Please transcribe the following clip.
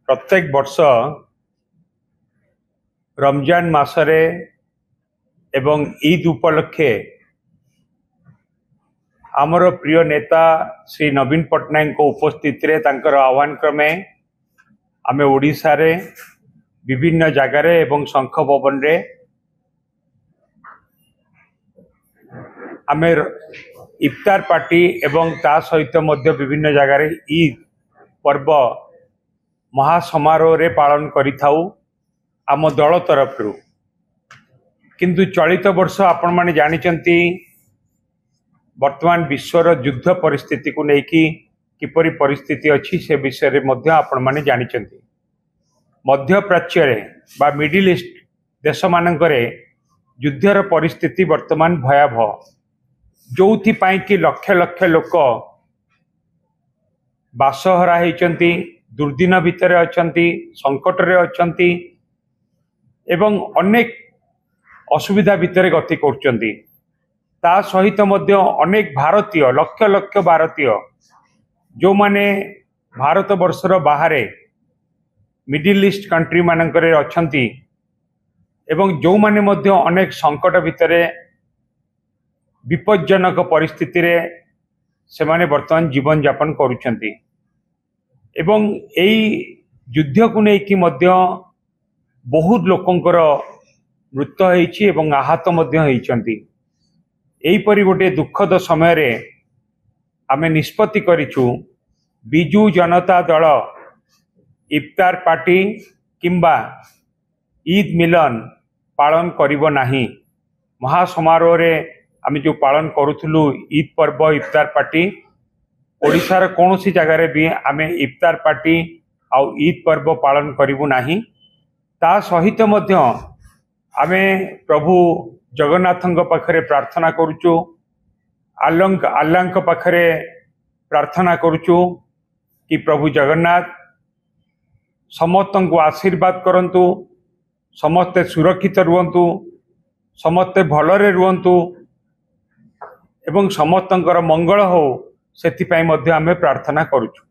प्रत्येक वर्ष रमजान मासरे एवं ईद उपलक्षे आमर प्रिय नेता श्री नवीन पट्टनायक उपस्थित रे तांकर आह्वान क्रमे आम ओडिशा रे विभिन्न जगार एवं शंख भवन रे आम इफ्तार पार्टी एवं ता सहित मध्य विभिन्न जगार ईद पर्व महासमारोह रे पालन करिथाउ आम दल तरफ किंतु चलित वर्ष आपण माने जानिचंती वर्तमान विश्वर युद्ध परिस्थिति को लेकिन किपरि परिस्थिति अच्छी से विषय रे मध्य आपण माने जानिचंती मध्य प्राच्य रे बा मिडिल ईस्ट देश मानकरे युद्धर परिस्थिति वर्तमान भयावह जोथि पाई कि लक्ष लक्ष लोक बासहरा होइचंती दुर्दिन भितर अछंती संकट रे अछंती एवं अनेक असुविधा भितर गति करचंती ता सहित मध्य अनेक भारतीय लक्ष लक्ष भारतीय जो माने भारत वर्षर बाहर मिडिल ईस्ट कंट्री मानकरे अछंती एवं जो माने मध्य अनेक संकट भितर विपज्जनक परिस्थिति रे से माने वर्तमान जीवन यापन करुछंती एवं एई युद्ध को लेकिन मध्य बहुत लोकंकर मृत्यु होइछि एवं आहत मध्य होइछंती एई परि गोटे दुखद समय रे आमे निष्पत्ति करिछु बिजू जनता दल इफ्तार पार्टी किंबा ईद मिलन पालन करिवो नाही महासमारोह रे आमे जो पालन करूथुलु ईद पर्व इफ्तार पार्टी ओडिशार कोनोसी जगार भी आमे इफ्तार पार्टी आउ ईद पर्व पालन करिवु नाही ता सहित मध्य आमे प्रभु जगन्नाथଙ୍କ पाखरे प्रार्थना करूचु आल्लाଙ୍କ पाखरे प्रार्थना करूचु कि प्रभु जगन्नाथ समस्तଙ୍କୁ आशीर्वाद करंतु समस्ते सुरक्षित रुहंतु समस्ते भलरे रुहंतु एवं समस्तଙ୍କର मंगल हो सेति पई मध्य आमे प्रार्थना करूचु।